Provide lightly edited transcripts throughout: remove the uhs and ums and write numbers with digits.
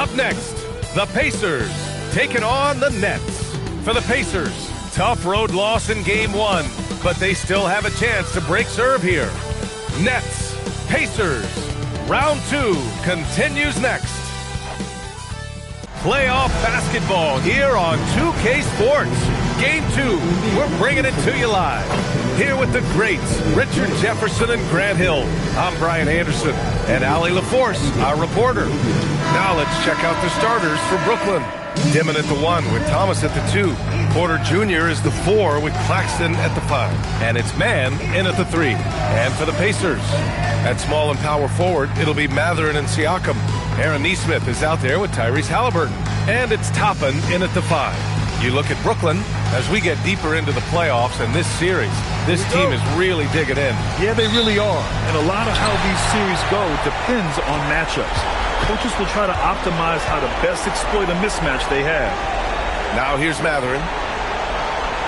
Up next, the Pacers taking on the Nets. For the Pacers, tough road loss in Game 1, but they still have a chance to break serve here. Nets, Pacers, Round 2 continues next. Playoff basketball here on 2K Sports. Game 2, we're bringing it to you live. Here with the greats, Richard Jefferson and Grant Hill. I'm Brian Anderson, and Allie LaForce, our reporter. Now let's check out the starters for Brooklyn. Dimon at the 1 with Thomas at the 2. Porter Jr. is the 4 with Claxton at the 5. And it's Mann in at the 3. And for the Pacers, at small and power forward, it'll be Mathurin and Siakam. Aaron Nesmith is out there with Tyrese Halliburton. And it's Toppin in at the 5. You look at Brooklyn as we get deeper into the playoffs and this series. This team is really digging in. Yeah, they really are. And a lot of how these series go depends on matchups. Coaches will try to optimize how to best exploit a mismatch they have. Now here's Mathurin.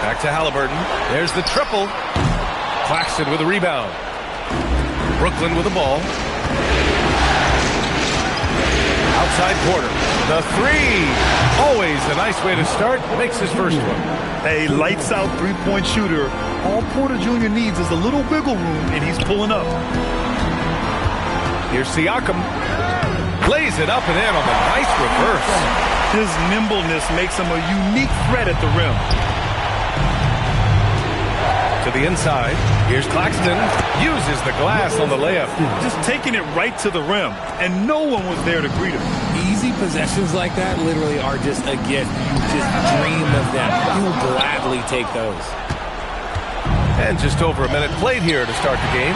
Back to Halliburton. There's the triple. Claxton with a rebound. Brooklyn with the ball. Outside Porter. The 3. Always a nice way to start. Makes his first one. A lights-out three-point shooter. All Porter Jr. needs is a little wiggle room, and he's pulling up. Here's Siakam. Lays it up and in on the nice reverse. His nimbleness makes him a unique threat at the rim. To the inside. Here's Claxton. Uses the glass on the layup. Just taking it right to the rim, and no one was there to greet him. Easy possessions like that literally are just a gift. You just dream of them. You'll gladly take those. And just over a minute played here to start the game.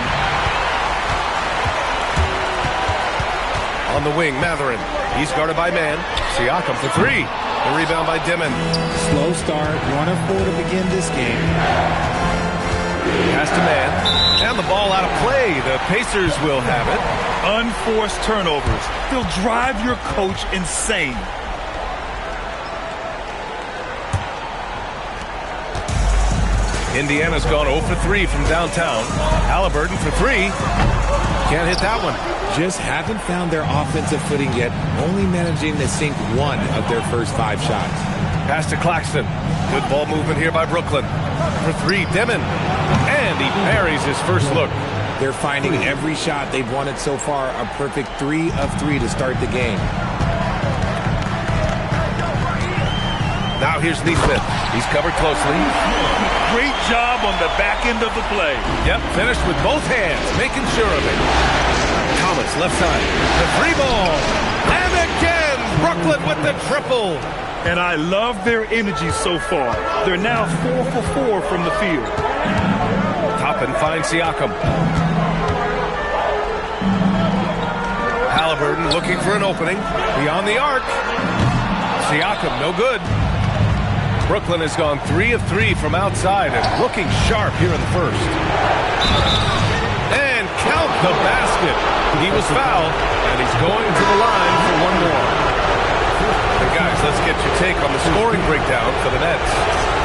On the wing, Mathurin. He's guarded by Mann. Siakam for 3. The rebound by Dimon. Slow start, 1 of 4 to begin this game. Pass to Mann. And the ball out of play. The Pacers will have it. Unforced turnovers. They'll drive your coach insane. Indiana's gone 0 for 3 from downtown. Halliburton for 3. Can't hit that one. Just haven't found their offensive footing yet, only managing to sink 1 of their first 5 shots. Pass to Claxton. Good ball movement here by Brooklyn. For 3, Dimon. And he parries his first look. They're finding every shot they've wanted so far a perfect 3 of 3 to start the game. Now here's Nesmith. He's covered closely. Great job on the back end of the play. Yep, finished with both hands, making sure of it. Thomas, left side. The 3 ball. And again, Brooklyn with the triple. And I love their energy so far. They're now 4 for 4 from the field. Toppin finds Siakam. Halliburton looking for an opening. Beyond the arc. Siakam, no good. Brooklyn has gone 3 of 3 from outside and looking sharp here in the first. And count the basket. He was fouled, and he's going to the line for 1 more. And guys, let's get your take on the scoring breakdown for the Nets.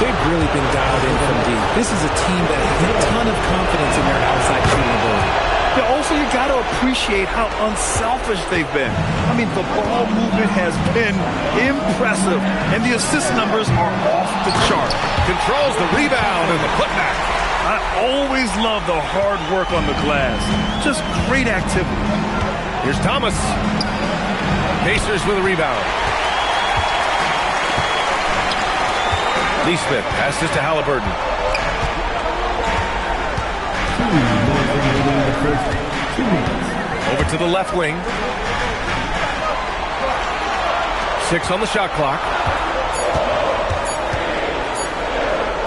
They've really been dialed in from deep. This is a team that has a ton of confidence in their outside shooting ability. Yeah, also, you got to appreciate how unselfish they've been. I mean, the ball movement has been impressive, and the assist numbers are off the chart. Controls the rebound and the putback. I always love the hard work on the glass. Just great activity. Here's Thomas. Pacers with a rebound. Nesmith passes to Halliburton. Over to the left wing. 6 on the shot clock.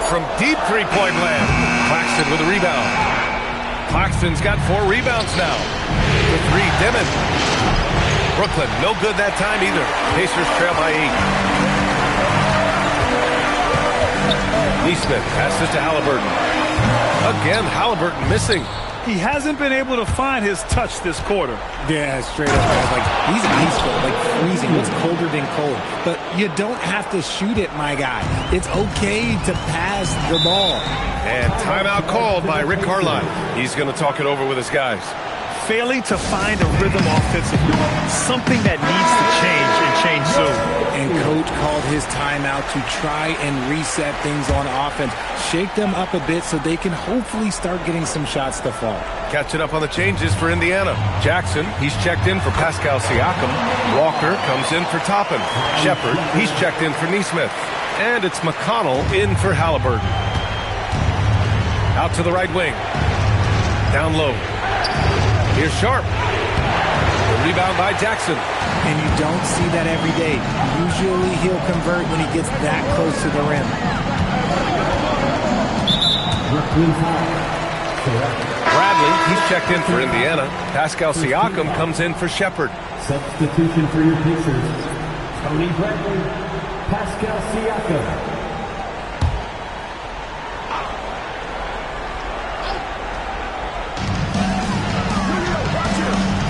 From deep three-point land, Claxton with a rebound. Claxton's got 4 rebounds now. The 3, Dimon. Brooklyn, no good that time either. Pacers trail by 8. Nesmith passes to Halliburton. Again, Halliburton missing. He hasn't been able to find his touch this quarter. Yeah, straight up, guys. Like, he's ice cold, like freezing. What's colder than cold? But you don't have to shoot it, my guy. It's okay to pass the ball. And timeout called by Rick Carlisle. He's going to talk it over with his guys. failing to find a rhythm offensively. Something that needs to change and change soon. And Coach called his timeout to try and reset things on offense. Shake them up a bit so they can hopefully start getting some shots to fall. Catching up on the changes for Indiana. Jackson, he's checked in for Pascal Siakam. Walker comes in for Toppin. Shepard, he's checked in for Nesmith. And it's McConnell in for Halliburton. Out to the right wing. Down low. Here's Sharp. The rebound by Jackson. And you don't see that every day. Usually he'll convert when he gets that close to the rim. Bradley, he's checked in for Indiana. Pascal Siakam comes in for Shepard. Substitution for your Pacers. Tony Bradley, Pascal Siakam.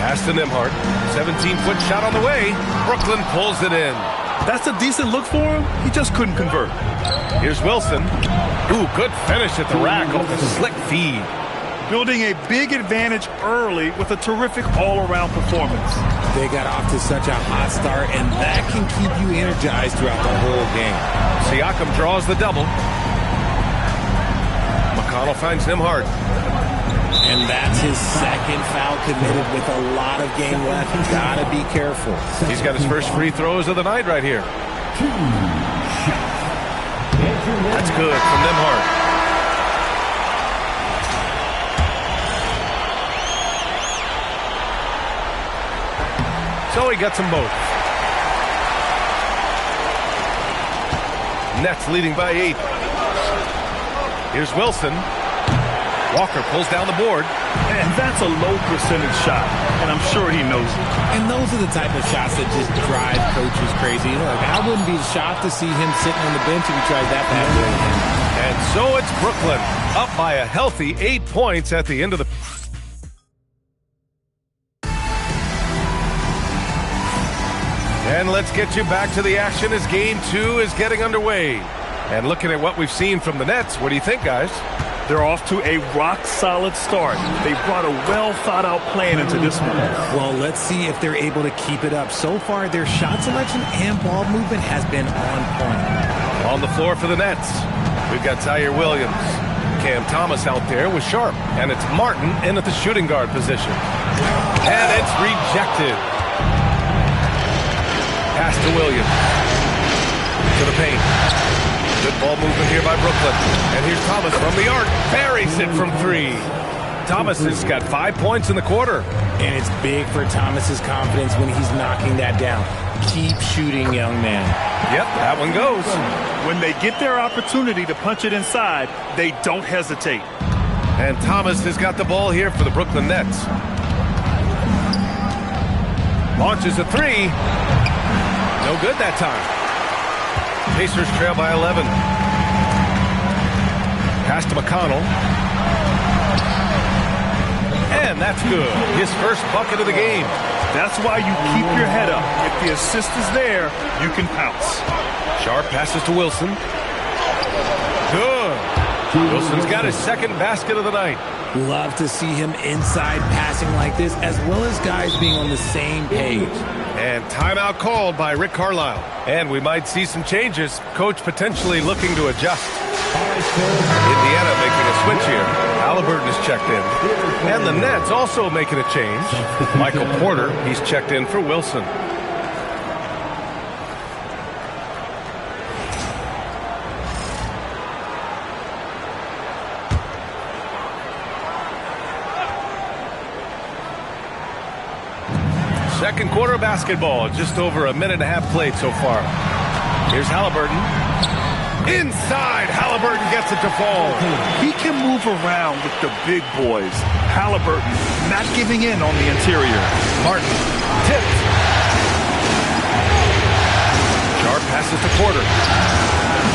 Pass to Nembhard. 17-foot shot on the way. Brooklyn pulls it in. That's a decent look for him. He just couldn't convert. Here's Wilson. Ooh, good finish at the rack off the slick feed. Building a big advantage early with a terrific all-around performance. They got off to such a hot start, and that can keep you energized throughout the whole game. Siakam draws the double. McConnell finds Nembhard. And that's his second foul committed with a lot of game left. Gotta be careful. He's got his first free throws of the night right here. That's good from Nembhard. So he gets them both. Nets leading by 8. Here's Wilson. Walker pulls down the board. And that's a low percentage shot, and I'm sure he knows it. And those are the type of shots that just drive coaches crazy. Look, I wouldn't be shocked to see him sitting on the bench if he tries that bad boy again. And so it's Brooklyn, up by a healthy 8 points at the end of the... And let's get you back to the action as Game 2 is getting underway. And looking at what we've seen from the Nets, what do you think, guys? They're off to a rock-solid start. They brought a well-thought-out plan into this one. Well, let's see if they're able to keep it up. So far, their shot selection and ball movement has been on point. On the floor for the Nets, we've got Tyre Williams. Cam Thomas out there with Sharp. And it's Martin in at the shooting guard position. And it's rejected. Pass to Williams. To the paint. Good ball movement here by Brooklyn. And here's Thomas from the arc. Buries it from 3. Thomas has got 5 points in the quarter. And it's big for Thomas's confidence when he's knocking that down. Keep shooting, young man. Yep, that one goes. When they get their opportunity to punch it inside, they don't hesitate. And Thomas has got the ball here for the Brooklyn Nets. Launches a 3. No good that time. Pacers trail by 11. Pass to McConnell. And that's good. His first bucket of the game. That's why you keep your head up. If the assist is there, you can pounce. Sharp passes to Wilson. Good. Wilson's got his second basket of the night. Love to see him inside passing like this, as well as guys being on the same page. And timeout called by Rick Carlisle. And we might see some changes. Coach potentially looking to adjust. Indiana making a switch here. Halliburton is checked in. And the Nets also making a change. Michael Porter, he's checked in for Wilson. Second quarter of basketball, just over a minute and a half played so far. Here's Halliburton. Inside, Halliburton gets it to fall. He can move around with the big boys. Halliburton not giving in on the interior. Martin tipped. Sharp passes to Porter.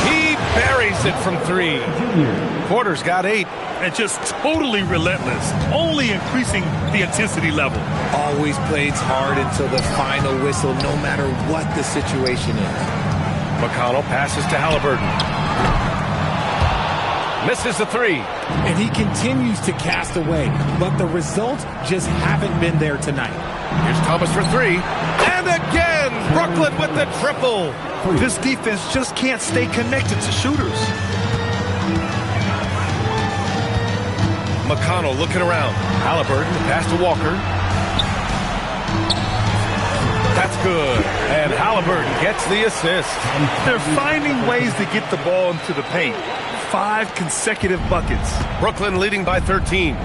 He buries it from 3. Porter's got 8. And just totally relentless, only increasing the intensity level. Always plays hard until the final whistle, no matter what the situation is. McConnell passes to Halliburton. Misses the three. And he continues to cast away, but the results just haven't been there tonight. Here's Thomas for three. And again, Brooklyn with the triple. This defense just can't stay connected to shooters. McConnell looking around. Halliburton, pass to Walker. That's good. And Halliburton gets the assist. They're finding ways to get the ball into the paint. 5 consecutive buckets. Brooklyn leading by 13.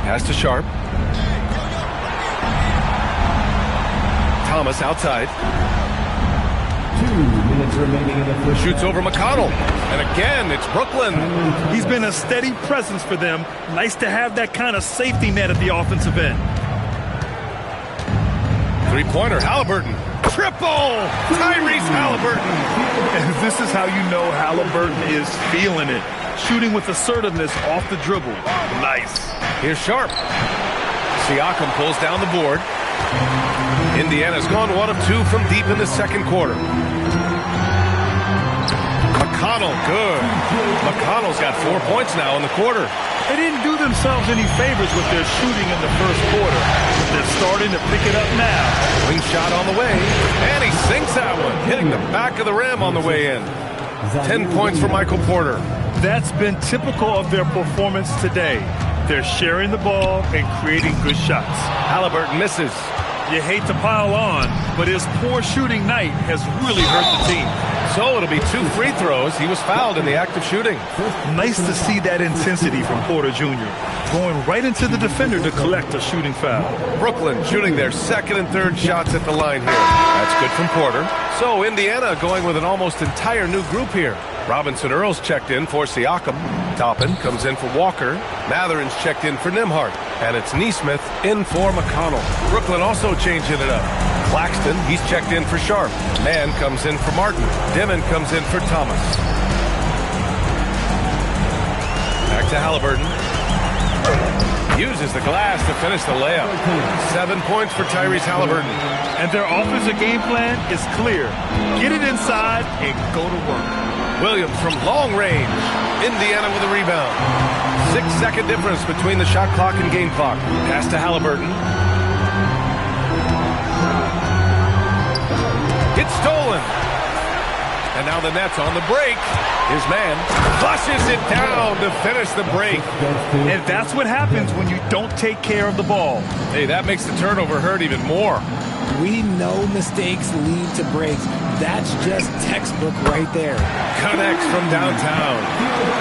Pass to Sharp. Thomas outside. 2 minutes remaining in the first. Shoots over McConnell. And again, it's Brooklyn. He's been a steady presence for them. Nice to have that kind of safety net at the offensive end. Three-pointer, Halliburton. Triple! Tyrese Halliburton. And this is how you know Halliburton is feeling it. Shooting with assertiveness off the dribble. Nice. Here's Sharp. Siakam pulls down the board. Indiana's gone 1 of 2 from deep in the second quarter. McConnell, good. McConnell's got 4 points now in the quarter. They didn't do themselves any favors with their shooting in the first quarter. They're starting to pick it up now. Wing shot on the way. And he sinks that one, hitting the back of the rim on the way in. 10 points for Michael Porter. That's been typical of their performance today. They're sharing the ball and creating good shots. Halliburton misses. You hate to pile on, but his poor shooting night has really hurt the team. So it'll be 2 free throws. He was fouled in the act of shooting. Nice to see that intensity from Porter Jr. Going right into the defender to collect a shooting foul. Brooklyn shooting their second and third shots at the line here. That's good from Porter. So Indiana going with an almost entire new group here. Robinson Earls checked in for Siakam. Toppin comes in for Walker. Mathurin's checked in for Nembhard. And it's Nesmith in for McConnell. Brooklyn also changing it up. Claxton, he's checked in for Sharp. Mann comes in for Martin. Dimon comes in for Thomas. Back to Halliburton. Uses the glass to finish the layup. 7 points for Tyrese Halliburton. And their offensive game plan is clear. Get it inside and go to work. Williams from long range. Indiana with a rebound. 6-second difference between the shot clock and game clock. Pass to Halliburton. It's stolen. And now the Nets on the break. His man flushes it down to finish the break. And that's what happens when you don't take care of the ball. Hey, that makes the turnover hurt even more. We know mistakes lead to breaks. That's just textbook right there. Connects from downtown.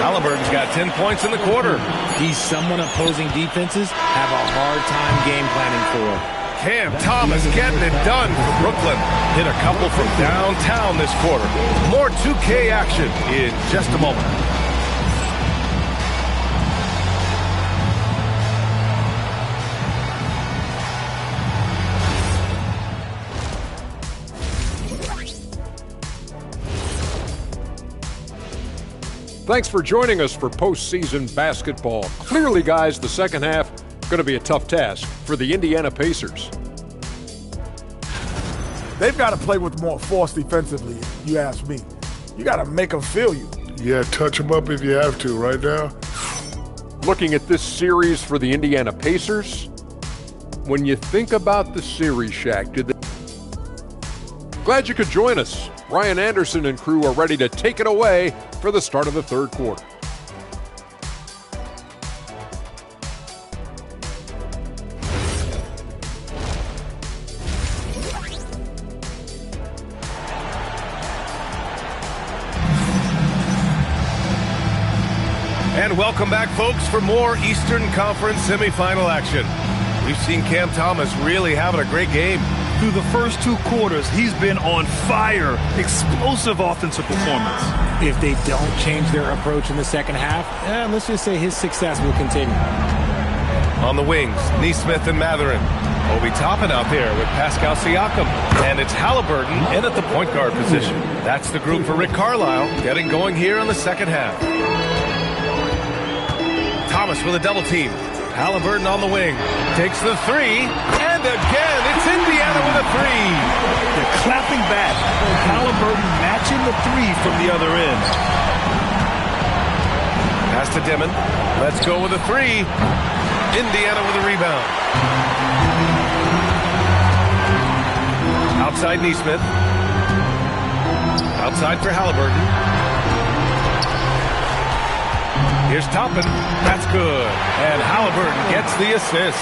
Halliburton's got 10 points in the quarter. He's someone opposing defenses have a hard time game planning for. Cam Thomas getting it done for Brooklyn. Hit a couple from downtown this quarter. More 2K action in just a moment. Thanks for joining us for postseason basketball. Clearly, guys, the second half going to be a tough task for the Indiana Pacers. They've got to play with more force defensively, if you ask me. You got to make them feel you. Yeah, touch them up if you have to right now. Looking at this series for the Indiana Pacers, when you think about the series, Shaq, glad you could join us. Ryan Anderson and crew are ready to take it away for the start of the third quarter. And welcome back, folks, for more Eastern Conference semifinal action. We've seen Cam Thomas really having a great game. Through the first 2 quarters, he's been on fire. Explosive offensive performance. If they don't change their approach in the second half, let's just say his success will continue. On the wings, Nesmith and Mathurin. Obi Toppin out there with Pascal Siakam. And it's Halliburton in at the point guard position. That's the group for Rick Carlisle getting going here in the second half. Thomas with a double team. Halliburton on the wing. Takes the three. And again, it's Indiana with a a three. They're clapping back. Halliburton matching the three from the other end. Pass to Dimon. Let's go with a three. Indiana with a rebound. Outside Nesmith. Outside for Halliburton. Here's Toppin. That's good. And Halliburton gets the assist.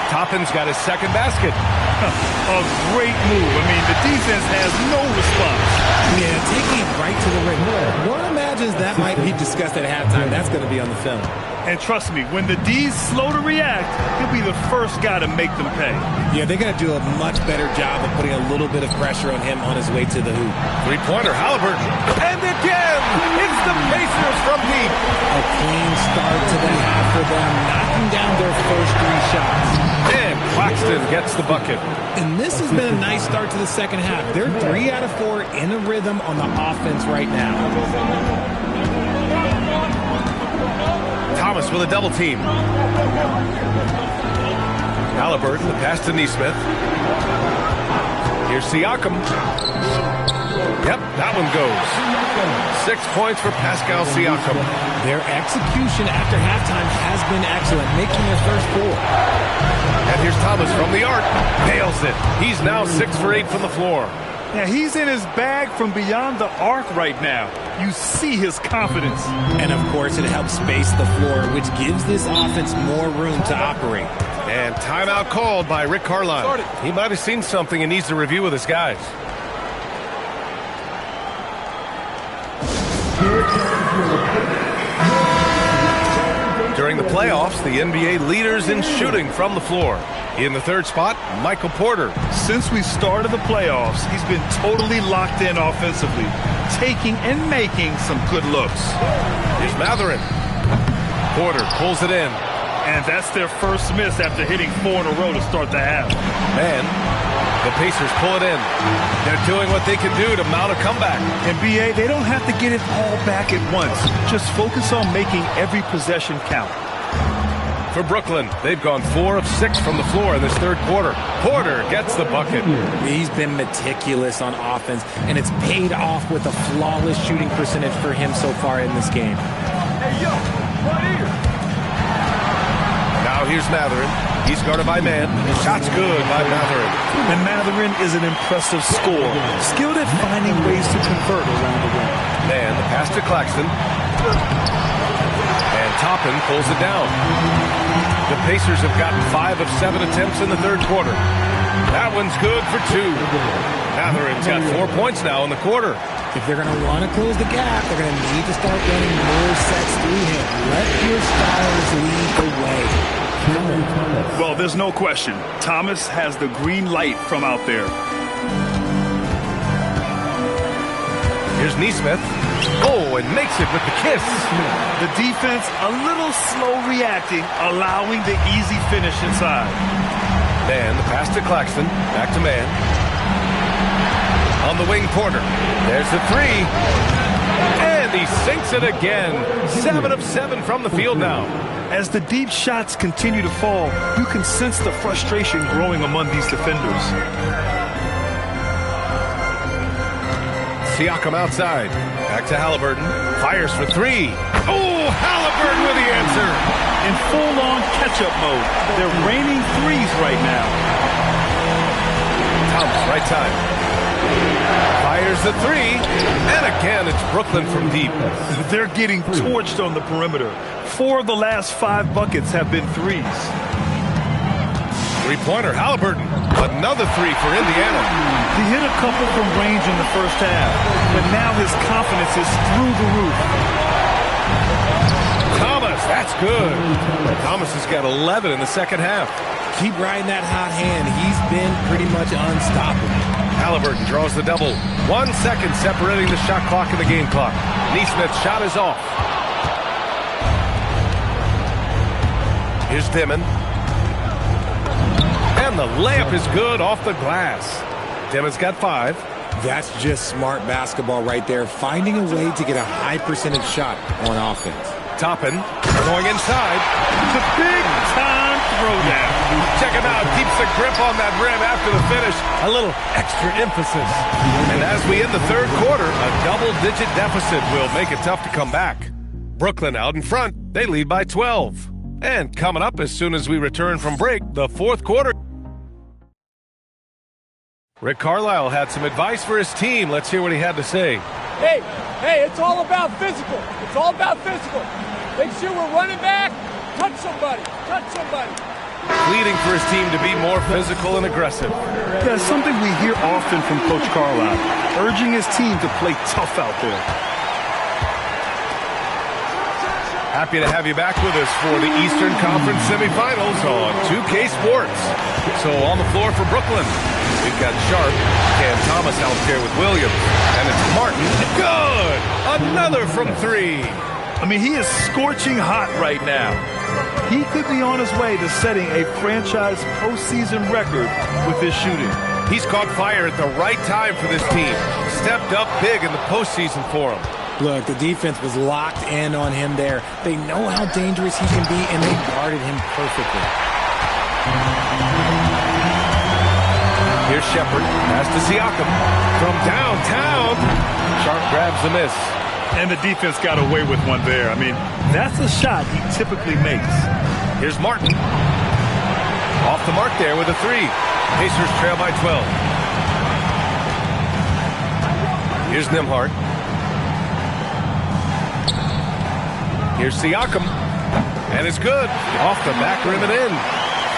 Toppin's got his second basket. A great move. I mean, the defense has no response. Yeah, taking it right to the rim. One imagines that might be discussed at halftime. That's going to be on the film. And trust me, when the D's slow to react, he'll be the first guy to make them pay. Yeah, they're going to do a much better job of putting a little bit of pressure on him on his way to the hoop. Three-pointer, Halliburton. And again, it's the Pacers from deep. A clean start to the half for them, knocking down their first three shots. And Claxton gets the bucket. And this has been a nice start to the second half. They're 3 out of 4 in a rhythm on the offense right now. Thomas with a double team. Halliburton, the pass to Nesmith. Here's Siakam. Yep, that one goes. 6 points for Pascal Siakam. Their execution after halftime has been excellent, making their first 4. And here's Thomas from the arc. Nails it. He's now 6 for 8 from the floor. Yeah, he's in his bag from beyond the arc right now. You see his confidence. And, of course, it helps space the floor, which gives this offense more room to operate. And timeout called by Rick Carlisle. He might have seen something and needs to review with his guys. During the playoffs, the NBA leaders in shooting from the floor. In the third spot, Michael Porter. Since we started the playoffs, he's been totally locked in offensively, taking and making some good looks. Here's Mathurin. Porter pulls it in. And that's their first miss after hitting 4 in a row to start the half. Man, the Pacers pull it in. They're doing what they can do to mount a comeback. And BA, they don't have to get it all back at once. Just focus on making every possession count. For Brooklyn, they've gone 4 of 6 from the floor in this third quarter. Porter gets the bucket. He's been meticulous on offense, and it's paid off with a flawless shooting percentage for him so far in this game. Hey, yo, right here. Now here's Mathurin. He's guarded by Mann. Shot's good by Mathurin. And Mathurin is an impressive scorer, skilled at finding ways to convert around the rim. Mann, the pass to Claxton. And Toppin pulls it down. The Pacers have gotten 5 of 7 attempts in the third quarter. That one's good for 2. Mathurin's got 4 points now in the quarter. If they're going to want to close the gap, they're going to need to start running more sets through him. Let your stars lead the way. Well, there's no question. Thomas has the green light from out there. Here's Nesmith. Oh, and makes it with the kiss. The defense a little slow reacting, allowing the easy finish inside. Mann, the pass to Claxton. Back to Mann. On the wing, Porter. There's the 3. And he sinks it again. 7 of 7 from the field now. As the deep shots continue to fall, you can sense the frustration growing among these defenders. Siakam outside. Back to Halliburton. Fires for 3. Oh, Halliburton with the answer. In full-on catch-up mode. They're raining threes right now. Thomas, right time. Fires the 3. And again, it's Brooklyn from deep. They're getting torched on the perimeter. 4 of the last 5 buckets have been threes. Three-pointer, Halliburton. Another 3 for Indiana. He hit a couple from range in the first half, but now his confidence is through the roof. Thomas, that's good. Thomas has got 11 in the second half. Keep riding that hot hand. He's been pretty much unstoppable. Halliburton draws the double. 1 second separating the shot clock and the game clock. Nesmith's shot is off. Here's Dimon. And the layup is good off the glass. Dimon's got 5. That's just smart basketball right there, finding a way to get a high percentage shot on offense. Toppin Going inside. It's a big-time throwdown. Check him out. Keeps the grip on that rim after the finish. A little extra emphasis. And as we end the third quarter, a double-digit deficit will make it tough to come back. Brooklyn out in front. They lead by 12. And coming up as soon as we return from break, the fourth quarter. Rick Carlisle had some advice for his team. Let's hear what he had to say. Hey, it's all about physical. It's all about physical. Make sure we're running back. Touch somebody. Pleading for his team to be more physical and aggressive. Yeah, it's something we hear often from Coach Carlisle, urging his team to play tough out there. Happy to have you back with us for the Eastern Conference semifinals on 2K Sports. So on the floor for Brooklyn, we've got Sharp, Cam Thomas out there with Williams, and it's Martin. Good! Another from three. I mean, he is scorching hot right now. He could be on his way to setting a franchise postseason record with his shooting. He's caught fire at the right time for this team. Stepped up big in the postseason for him. Look, the defense was locked in on him there. They know how dangerous he can be, and they guarded him perfectly. Here's Shepherd. Pass to Siakam. From downtown. Sharp grabs the miss. And the defense got away with one there. I mean, that's a shot he typically makes. Here's Martin. Off the mark there with a three. Pacers trail by 12. Here's Nembhard. Here's Siakam. And it's good. Off the back rim and in.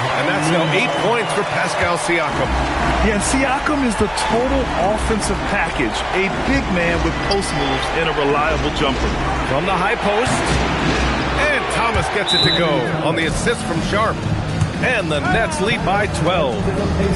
And that's now 8 points for Pascal Siakam. Yeah, and Siakam is the total offensive package. A big man with post moves and a reliable jumper. From the high post. And Thomas gets it to go on the assist from Sharp. And the Nets lead by 12.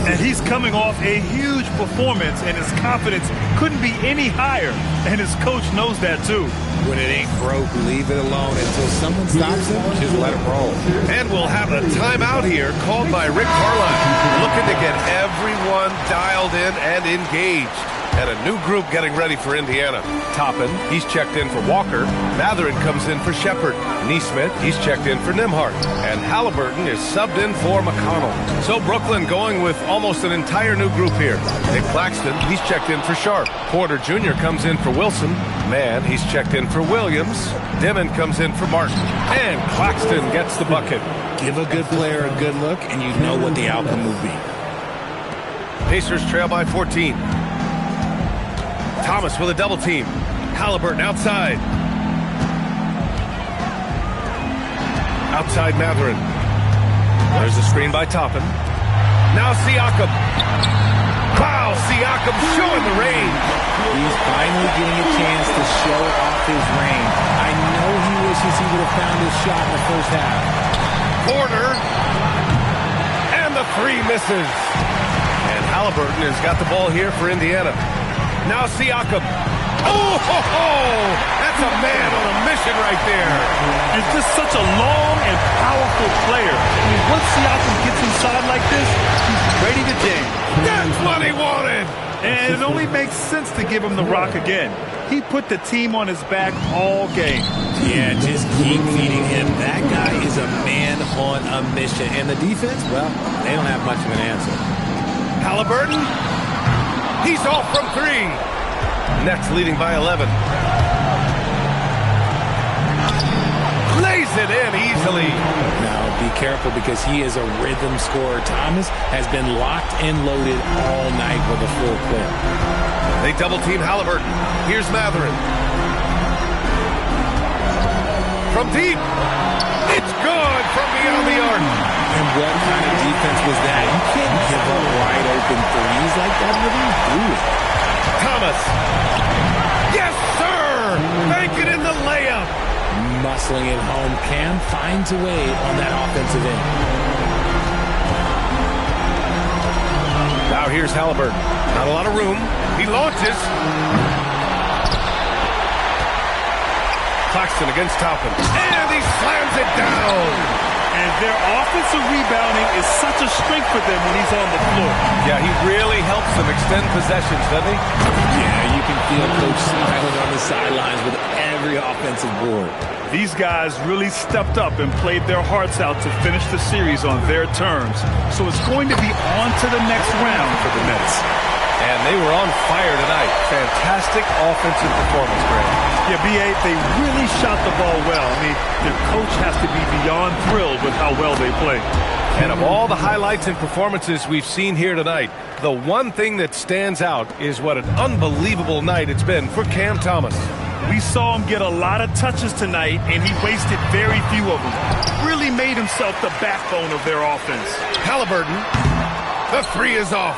And he's coming off a huge performance, and his confidence couldn't be any higher. And his coach knows that, too. When it ain't broke, leave it alone. Until someone stops him, just let him roll. And we'll have a timeout here called by Rick Carlisle, looking to get everyone dialed in and engaged. And a new group getting ready for Indiana. Toppin, he's checked in for Walker. Mathurin comes in for Shepherd. Nesmith, he's checked in for Nembhard. And Halliburton is subbed in for McConnell. So Brooklyn going with almost an entire new group here. Nick Claxton, he's checked in for Sharp. Porter Jr. comes in for Wilson. Mann, he's checked in for Williams. Dimon comes in for Martin. And Claxton gets the bucket. Give a good player a good look, and you know what the outcome will be. Pacers trail by 14. Thomas with a double team. Halliburton outside. Outside Mathurin. There's a screen by Toppin. Now Siakam. Wow, Siakam showing the range. He's finally getting a chance to show off his range. I know he wishes he would have found his shot in the first half. Porter. And the three misses. And Halliburton has got the ball here for Indiana. Now Siakam. Oh, ho, ho! That's a man on a mission right there. He's just such a long and powerful player. I mean, once Siakam gets inside like this, he's ready to jam. That's what he wanted. And it only makes sense to give him the rock again. He put the team on his back all game. Yeah, just keep feeding him. That guy is a man on a mission. And the defense, well, they don't have much of an answer. Halliburton. He's off from three. Nets leading by 11. Lays it in easily. Now, be careful because he is a rhythm scorer. Thomas has been locked and loaded all night with a full clip. They double team Halliburton. Here's Mathurin. From deep. It's good from beyond the arc. And what kind of defense was that? You can't give up wide open threes like that. What are you doing? Thomas. Yes, sir. Make it in the layup. Muscling it home. Cam finds a way on that offensive end. Now here's Halliburton. Not a lot of room. He launches. Claxton against Toppin. And he slams it down. And their offensive rebounding is such a strength for them when he's on the floor. Yeah, he really helps them extend possessions, doesn't he? Yeah, you can feel Coach smiling on the sidelines with every offensive board. These guys really stepped up and played their hearts out to finish the series on their terms. So it's going to be on to the next round for the Nets. And they were on fire tonight. Fantastic offensive performance, Grant. Yeah, B.A., they really shot the ball well. I mean, their coach has to be beyond thrilled with how well they played. And of all the highlights and performances we've seen here tonight, the one thing that stands out is what an unbelievable night it's been for Cam Thomas. We saw him get a lot of touches tonight, and he wasted very few of them. Really made himself the backbone of their offense. Halliburton, the three is off.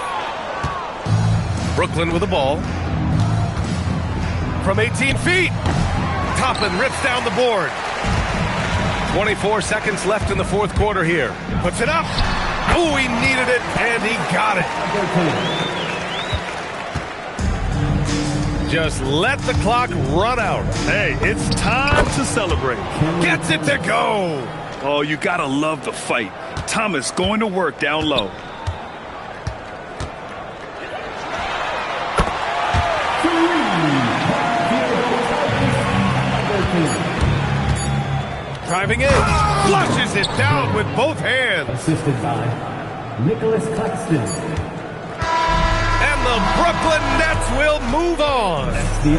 Brooklyn with the ball. From 18 feet, Toppin rips down the board. 24 seconds left in the fourth quarter here. Puts it up. Oh, he needed it, and he got it. Just let the clock run out. Hey, it's time to celebrate. Gets it to go. Oh, you gotta love the fight. Thomas going to work down low. Driving in, flushes it down with both hands. Assisted by Nicholas Claxton. And the Brooklyn Nets will move on.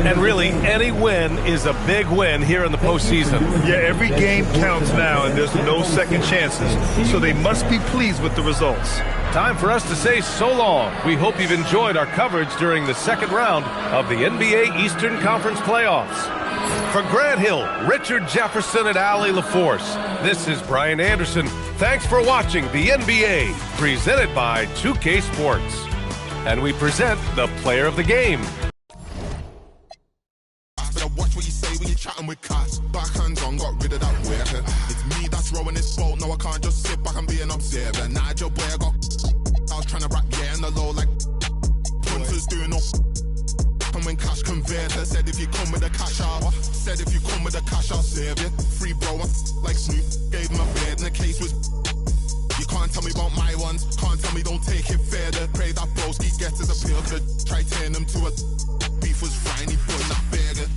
And really, any win is a big win here in the postseason. Yeah, every game counts now, and there's no second chances. So they must be pleased with the results. Time for us to say so long. We hope you've enjoyed our coverage during the second round of the NBA Eastern Conference playoffs. For Grant Hill, Richard Jefferson, and Allie LaForce, this is Brian Anderson. Thanks for watching the NBA, presented by 2K Sports. And we present the player of the game. Better watch what you say when you're chatting with cats. Backhands on, got rid of that work. It's me that's rowing this boat. No, I can't just sit back and be an observer. Nigel boy, I was trying to rap, yeah, in the low like punters doing up. And when cash converter said if you come with the cash out, said if you come with the cash I'll serve you. Free bro, like Snoop, gave him a bed and the case was. You can't tell me about my ones, can't tell me don't take it further. Pray that broski gets his appeal, could try turn him to a beef was fine, he put in that burger.